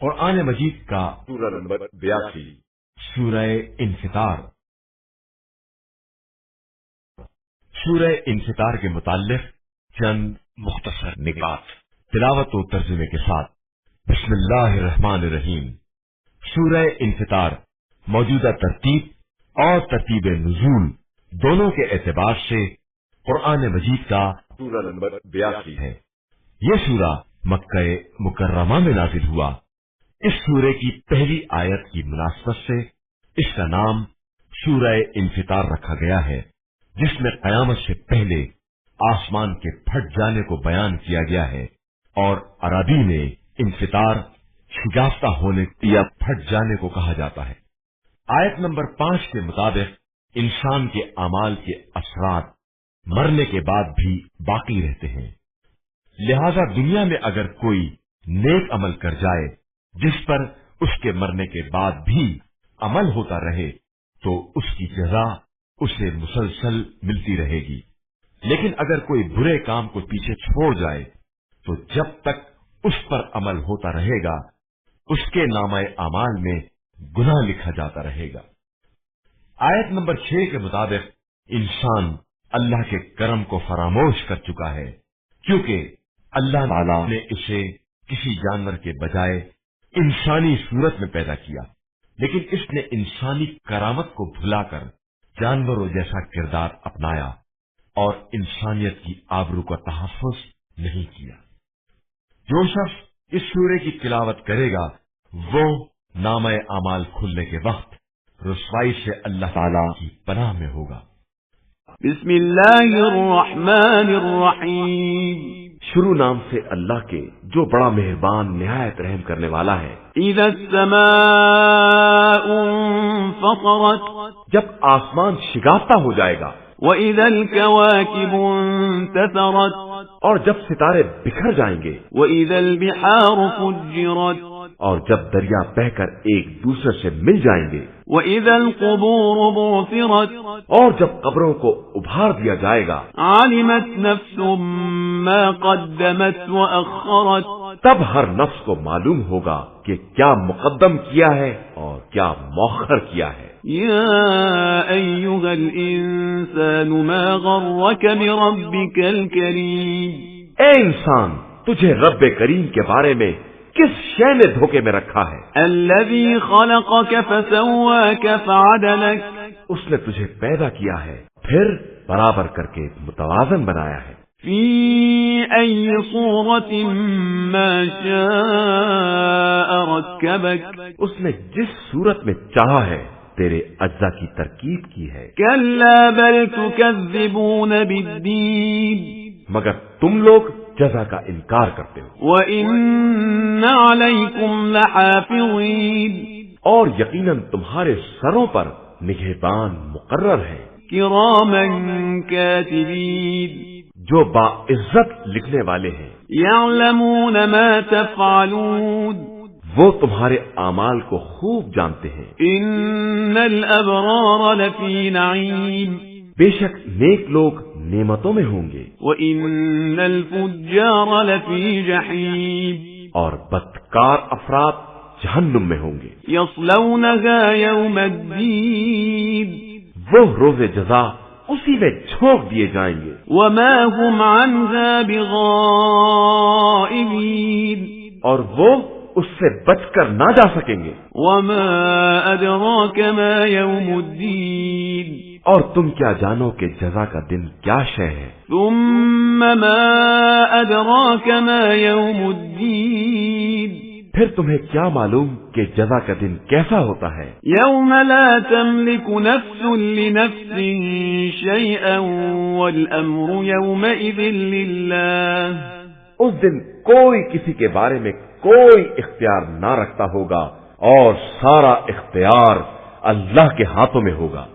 قرآن مجید کا سورہ نمبر 82 سورہ انفطار۔ سورہ انفطار کے متعلق چند مختصر نکات تلاوت و ترجمے کے ساتھ۔ بسم اللہ الرحمن الرحیم۔ سورہ انفطار موجودہ ترتیب اور ترتیب نزول دونوں کے اعتبار سے قرآن مجید کا سورہ نمبر 82 ہے۔ یہ سورہ مکہ مکرمہ میں نازل ہوا۔ اس سورے کی پہلی آیت کی مناسبت سے اس کا نام سورہ انفطار رکھا گیا ہے، جس میں قیامت سے پہلے آسمان کے پھٹ جانے کو بیان کیا گیا ہے، اور عربی میں انفطار شگافتہ ہونے یا پھٹ جانے کو کہا جاتا ہے۔ آیت نمبر 5 کے مطابق انسان کے اعمال کے اثرات مرنے کے بعد بھی باقی رہتے ہیں، لہذا دنیا میں اگر کوئی نیک عمل کر جائے جس پر اس کے مرنے کے بعد بھی عمل ہوتا رہے تو اس کی جزا اسے مسلسل ملتی رہے گی، لیکن اگر کوئی برے کام کو پیچھے چھوڑ جائے تو جب تک اس پر عمل ہوتا رہے گا اس کے نامہ اعمال میں گناہ لکھا جاتا رہے گا۔ آیت نمبر 6 کے مطابق انسان اللہ کے کرم کو فراموش کر چکا ہے، کیونکہ اللہ تعالی نے اسے کسی جانور کے بجائے انسانی صورت میں پیدا کیا، لیکن اس نے انسانی کرامت کو بھلا کر جانوروں جیسا کردار اپنایا اور انسانیت کی آبرو کا تحفظ نہیں کیا۔ جو شخص اس سورے کی تلاوت کرے گا وہ نامہ اعمال کھلنے کے وقت رسوائی سے اللہ تعالی کی پناہ میں ہوگا۔ بسم اللہ الرحمن الرحیم۔ شروع نام سے اللہ کے جو بڑا مہربان نہایت رحم کرنے والا ہے۔ اذا السماء انفطرت، جب آسمان شگافتہ ہو جائے گا، وَإِذَا الْكَوَاكِبُ انتثرت، اور جب ستارے بکھر جائیں گے، وَإِذَا الْبِحَارُ فُجِّرت، اور جب دریا بہہ کر ایک دوسرے سے مل جائیں گے، وَإِذَا الْقُبُورُ بُعْثِرَتْ، اور جب قبروں کو ابھار دیا جائے گا، عَلِمَتْ نَفْسٌ مَا قَدَّمَتْ وَأَخَّرَتْ، تب ہر نفس کو معلوم ہوگا کہ کیا مقدم کیا ہے اور کیا مؤخر کیا ہے۔ يا أيها الإنسان ما غرك بربك الكريم، اے انسان، تجھے رب کریم کے بارے میں کس شے نے دھوکے میں رکھا ہے؟ الذي خلقك فسواك فعدلك، اس نے تجھے پیدا کیا ہے پھر برابر کر کے متوازن بنایا ہے۔ في أي صورة ما شاء ركبك، اس نے جس صورت میں چاہا ہے تیرے اجزا کی ترکیب کی ہے۔ كلا بل تكذبون بالدين، مگر تم لوگ جزا کا انکار کرتے ہو۔ وإن عليكم لحافظين، اور یقیناً تمہارے سروں پر نگہبان مقرر ہیں، كراما كاتبين، جو باعزت لکھنے والے ہیں۔ يعلمون ما تفعلون، وہ تمہارے اعمال کو خوب جانتے ہیں۔ ان الابرار لفی نعیم، بے شک نیک لوگ نعمتوں میں ہوں گے، وان الفجار لفی جحیم، اور بدکار افراد جہنم میں ہوں گے۔ یصلونها یوم الدین، وہ روز جزا اسی میں جھونک دیے جائیں گے۔ وما هم عنها بغائبین، اور وہ اس سے بچ کر نہ جا سکیں گے۔ وما ادراک ما یوم الدین، اور تم کیا جانو کہ جزا کا دن کیا شے ہے۔ ثم ما ادراک ما یوم الدین، پھر تمہیں کیا معلوم کہ جزا کا دن کیسا ہوتا ہے۔ یوم لا تملک نفس لنفس شیئا والامر یومئذ للہ، اس دن کوئی کسی کے بارے میں کوئی اختیار نہ رکھتا ہوگا اور سارا اختیار اللہ کے ہاتھوں میں ہوگا۔